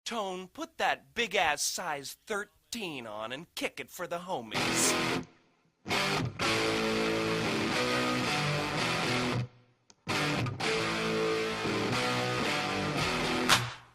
Tone, put that big-ass size 13 on and kick it for the homies.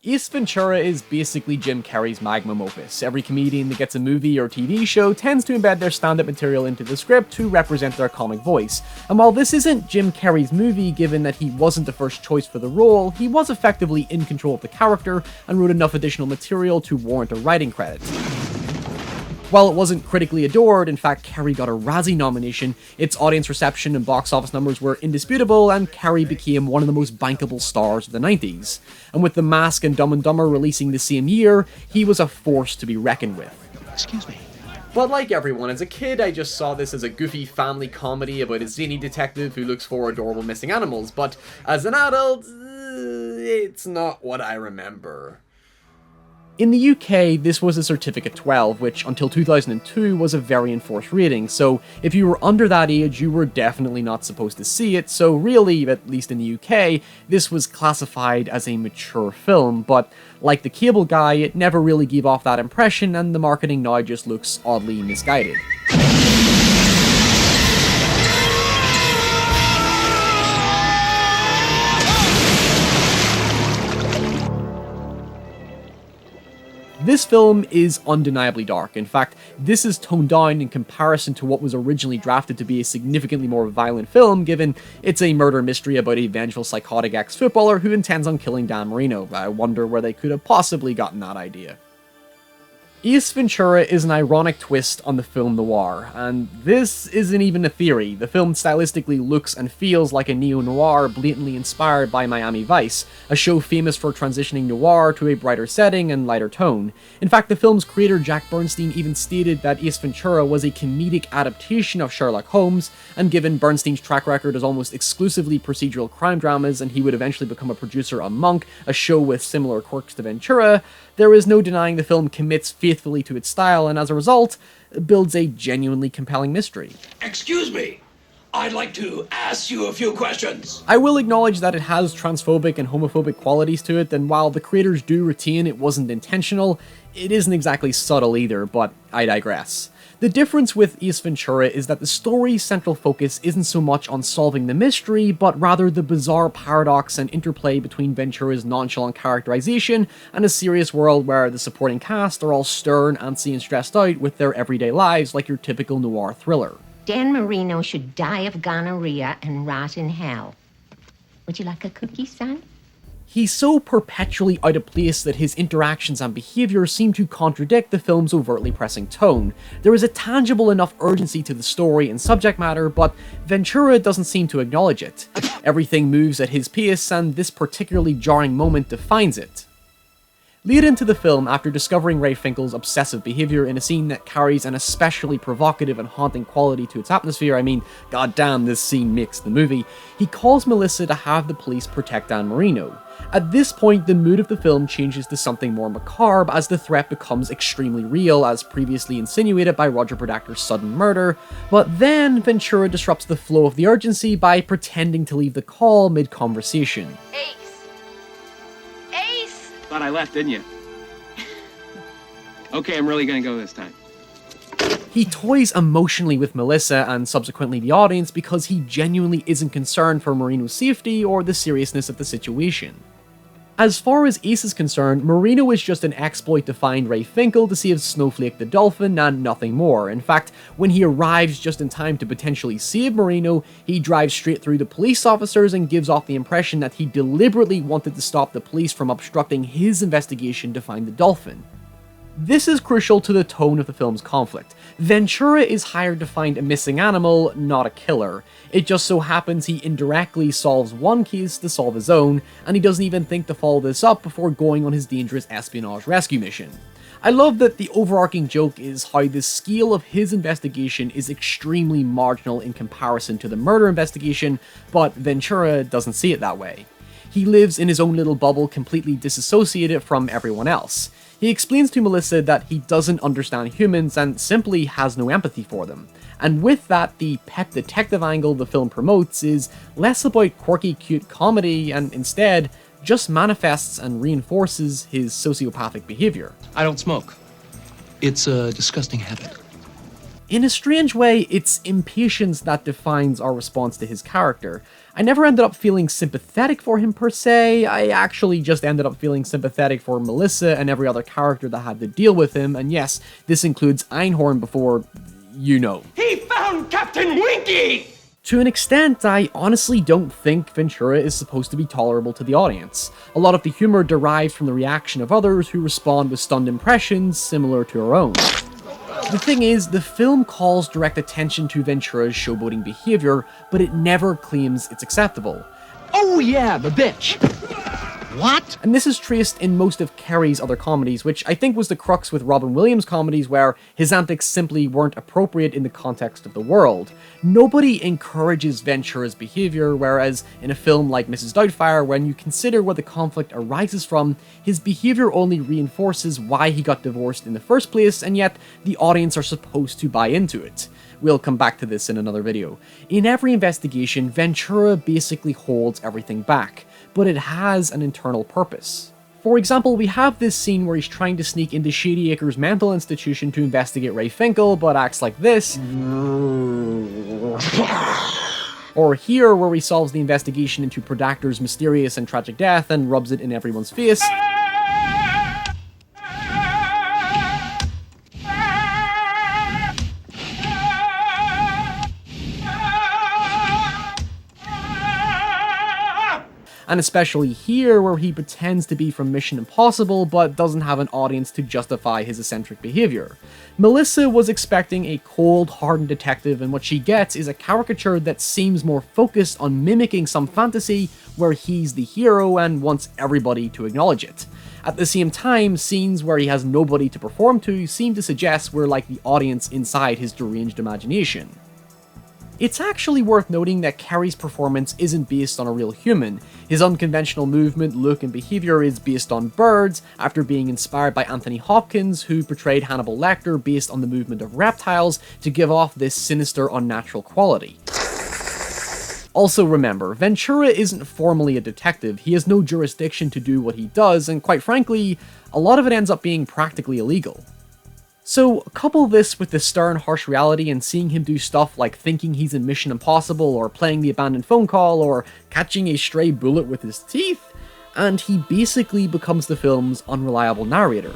Ace Ventura is basically Jim Carrey's magnum opus. Every comedian that gets a movie or TV show tends to embed their stand-up material into the script to represent their comic voice. And while this isn't Jim Carrey's movie, given that he wasn't the first choice for the role, he was effectively in control of the character and wrote enough additional material to warrant a writing credit. While it wasn't critically adored, in fact Carrey got a Razzie nomination, its audience reception and box office numbers were indisputable, and Carrey became one of the most bankable stars of the 90s. And with The Mask and Dumb and Dumber releasing the same year, he was a force to be reckoned with. Excuse me. But like everyone, as a kid I just saw this as a goofy family comedy about a zany detective who looks for adorable missing animals, but as an adult, it's not what I remember. In the UK, this was a Certificate 12, which until 2002 was a very enforced rating, so if you were under that age, you were definitely not supposed to see it, so really, at least in the UK, this was classified as a mature film, but like The Cable Guy, it never really gave off that impression, and the marketing now just looks oddly misguided. This film is undeniably dark. In fact, this is toned down in comparison to what was originally drafted to be a significantly more violent film, given it's a murder mystery about a vengeful psychotic ex-footballer who intends on killing Dan Marino. I wonder where they could have possibly gotten that idea. Ace Ventura is an ironic twist on the film noir, and this isn't even a theory. The film stylistically looks and feels like a neo-noir blatantly inspired by Miami Vice, a show famous for transitioning noir to a brighter setting and lighter tone. In fact, the film's creator Jack Bernstein even stated that Ace Ventura was a comedic adaptation of Sherlock Holmes, and given Bernstein's track record as almost exclusively procedural crime dramas, and he would eventually become a producer on Monk, a show with similar quirks to Ventura, there is no denying the film commits faithfully to its style, and as a result, builds a genuinely compelling mystery. Excuse me, I'd like to ask you a few questions. I will acknowledge that it has transphobic and homophobic qualities to it, and while the creators do retain it wasn't intentional, it isn't exactly subtle either, but I digress. The difference with Ace Ventura is that the story's central focus isn't so much on solving the mystery, but rather the bizarre paradox and interplay between Ventura's nonchalant characterization and a serious world where the supporting cast are all stern, antsy, and stressed out with their everyday lives like your typical noir thriller. Dan Marino should die of gonorrhea and rot in hell. Would you like a cookie, son? He's so perpetually out of place that his interactions and behaviour seem to contradict the film's overtly pressing tone. There is a tangible enough urgency to the story and subject matter, but Ventura doesn't seem to acknowledge it. Everything moves at his pace, and this particularly jarring moment defines it. Late into the film, after discovering Ray Finkel's obsessive behaviour in a scene that carries an especially provocative and haunting quality to its atmosphere, I mean, goddamn, this scene makes the movie, he calls Melissa to have the police protect Dan Marino. At this point, the mood of the film changes to something more macabre as the threat becomes extremely real, as previously insinuated by Roger Predactor's sudden murder, but then Ventura disrupts the flow of the urgency by pretending to leave the call mid-conversation. Ace! Ace! Thought I left, didn't you? Okay, I'm really gonna go this time. He toys emotionally with Melissa and subsequently the audience because he genuinely isn't concerned for Marino's safety or the seriousness of the situation. As far as Ace is concerned, Marino is just an exploit to find Ray Finkel to save Snowflake the dolphin and nothing more. In fact, when he arrives just in time to potentially save Marino, he drives straight through the police officers and gives off the impression that he deliberately wanted to stop the police from obstructing his investigation to find the dolphin. This is crucial to the tone of the film's conflict. Ventura is hired to find a missing animal, not a killer. It just so happens he indirectly solves one case to solve his own, and he doesn't even think to follow this up before going on his dangerous espionage rescue mission. I love that the overarching joke is how the scale of his investigation is extremely marginal in comparison to the murder investigation, but Ventura doesn't see it that way. He lives in his own little bubble, completely disassociated from everyone else. He explains to Melissa that he doesn't understand humans and simply has no empathy for them. And with that, the pet detective angle the film promotes is less about quirky, cute comedy and instead just manifests and reinforces his sociopathic behavior. I don't smoke. It's a disgusting habit. In a strange way, it's impatience that defines our response to his character. I never ended up feeling sympathetic for him per se, I actually just ended up feeling sympathetic for Melissa and every other character that had to deal with him, and yes, this includes Einhorn before, you know. He found Captain Winky! To an extent, I honestly don't think Ventura is supposed to be tolerable to the audience. A lot of the humor derives from the reaction of others who respond with stunned impressions similar to our own. The thing is, the film calls direct attention to Ventura's showboating behavior, but it never claims it's acceptable. Oh yeah, the bitch! What? And this is traced in most of Carey's other comedies, which I think was the crux with Robin Williams' comedies, where his antics simply weren't appropriate in the context of the world. Nobody encourages Ventura's behavior, whereas in a film like Mrs. Doubtfire, when you consider where the conflict arises from, his behavior only reinforces why he got divorced in the first place, and yet the audience are supposed to buy into it. We'll come back to this in another video. In every investigation, Ventura basically holds everything back, but it has an internal purpose. For example, we have this scene where he's trying to sneak into Shady Acres Mental Institution to investigate Ray Finkel, but acts like this. Or here, where he solves the investigation into Predactor's mysterious and tragic death and rubs it in everyone's face. And especially here, where he pretends to be from Mission Impossible, but doesn't have an audience to justify his eccentric behavior. Melissa was expecting a cold, hardened detective, and what she gets is a caricature that seems more focused on mimicking some fantasy where he's the hero and wants everybody to acknowledge it. At the same time, scenes where he has nobody to perform to seem to suggest we're like the audience inside his deranged imagination. It's actually worth noting that Carey's performance isn't based on a real human. His unconventional movement, look, and behavior is based on birds, after being inspired by Anthony Hopkins, who portrayed Hannibal Lecter based on the movement of reptiles to give off this sinister, unnatural quality. Also remember, Ventura isn't formally a detective, he has no jurisdiction to do what he does, and quite frankly, a lot of it ends up being practically illegal. So, couple this with the stern, harsh reality and seeing him do stuff like thinking he's in Mission Impossible, or playing the abandoned phone call, or catching a stray bullet with his teeth, and he basically becomes the film's unreliable narrator.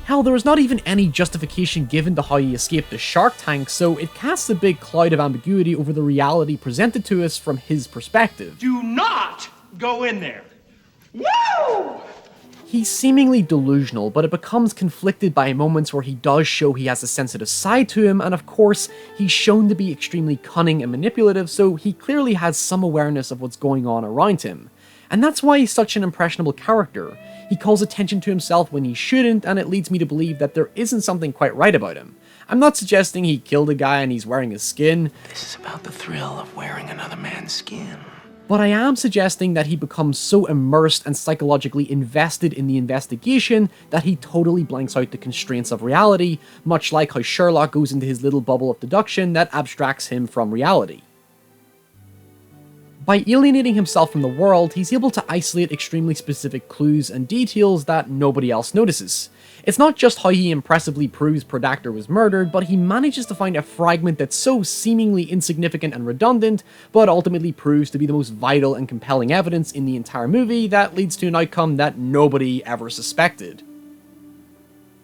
Hell, there is not even any justification given to how he escaped the shark tank, so it casts a big cloud of ambiguity over the reality presented to us from his perspective. Do not go in there! Woo! He's seemingly delusional, but it becomes conflicted by moments where he does show he has a sensitive side to him, and of course, he's shown to be extremely cunning and manipulative, so he clearly has some awareness of what's going on around him. And that's why he's such an impressionable character. He calls attention to himself when he shouldn't, and it leads me to believe that there isn't something quite right about him. I'm not suggesting he killed a guy and he's wearing his skin. This is about the thrill of wearing another man's skin. But I am suggesting that he becomes so immersed and psychologically invested in the investigation that he totally blanks out the constraints of reality, much like how Sherlock goes into his little bubble of deduction that abstracts him from reality. By alienating himself from the world, he's able to isolate extremely specific clues and details that nobody else notices. It's not just how he impressively proves Predactor was murdered, but he manages to find a fragment that's so seemingly insignificant and redundant, but ultimately proves to be the most vital and compelling evidence in the entire movie that leads to an outcome that nobody ever suspected.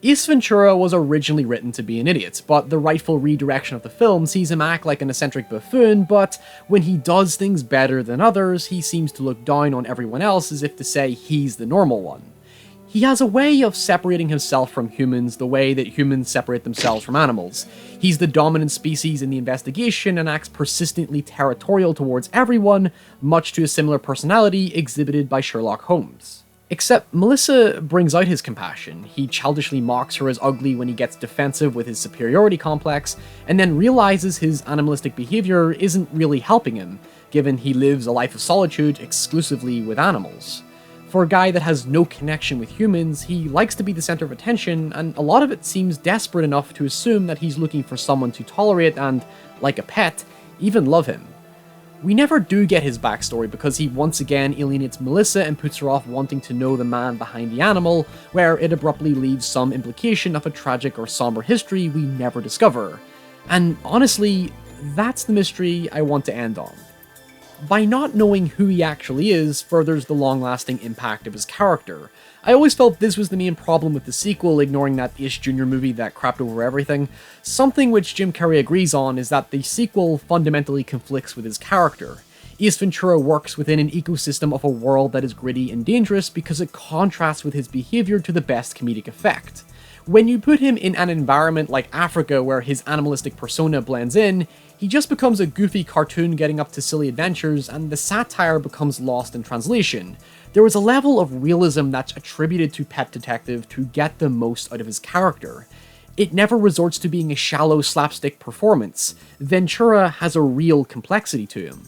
Ace Ventura was originally written to be an idiot, but the rightful redirection of the film sees him act like an eccentric buffoon, but when he does things better than others, he seems to look down on everyone else as if to say he's the normal one. He has a way of separating himself from humans the way that humans separate themselves from animals. He's the dominant species in the investigation and acts persistently territorial towards everyone, much to a similar personality exhibited by Sherlock Holmes. Except Melissa brings out his compassion. He childishly mocks her as ugly when he gets defensive with his superiority complex, and then realizes his animalistic behavior isn't really helping him, given he lives a life of solitude exclusively with animals. For a guy that has no connection with humans, he likes to be the center of attention, and a lot of it seems desperate enough to assume that he's looking for someone to tolerate and, like a pet, even love him. We never do get his backstory because he once again alienates Melissa and puts her off wanting to know the man behind the animal, where it abruptly leaves some implication of a tragic or somber history we never discover. And honestly, that's the mystery I want to end on. By not knowing who he actually is furthers the long-lasting impact of his character. I always felt this was the main problem with the sequel, ignoring that Ace Jr. movie that crapped over everything. Something which Jim Carrey agrees on is that the sequel fundamentally conflicts with his character. Ace Ventura works within an ecosystem of a world that is gritty and dangerous because it contrasts with his behavior to the best comedic effect. When you put him in an environment like Africa where his animalistic persona blends in, he just becomes a goofy cartoon getting up to silly adventures, and the satire becomes lost in translation. There is a level of realism that's attributed to Pet Detective to get the most out of his character. It never resorts to being a shallow slapstick performance. Ventura has a real complexity to him.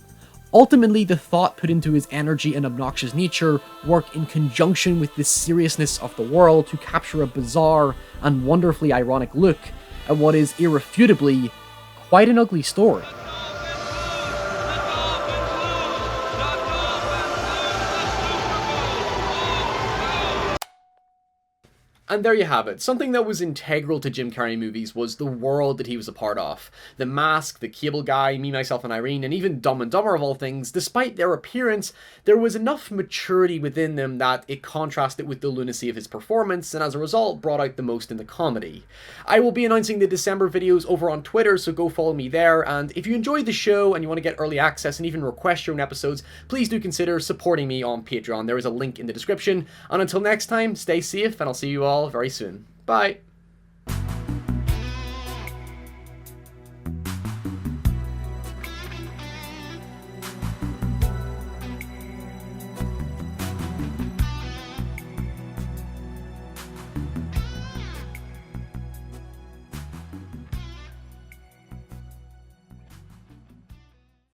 Ultimately, the thought put into his energy and obnoxious nature work in conjunction with the seriousness of the world to capture a bizarre and wonderfully ironic look at what is irrefutably quite an ugly story. And there you have it. Something that was integral to Jim Carrey movies was the world that he was a part of. The Mask, the Cable Guy, Me, Myself and Irene, and even Dumb and Dumber of all things, despite their appearance, there was enough maturity within them that it contrasted with the lunacy of his performance, and as a result, brought out the most in the comedy. I will be announcing the December videos over on Twitter, so go follow me there, and if you enjoyed the show and you want to get early access and even request your own episodes, please do consider supporting me on Patreon. There is a link in the description, and until next time, stay safe, and I'll see you all very soon. Bye!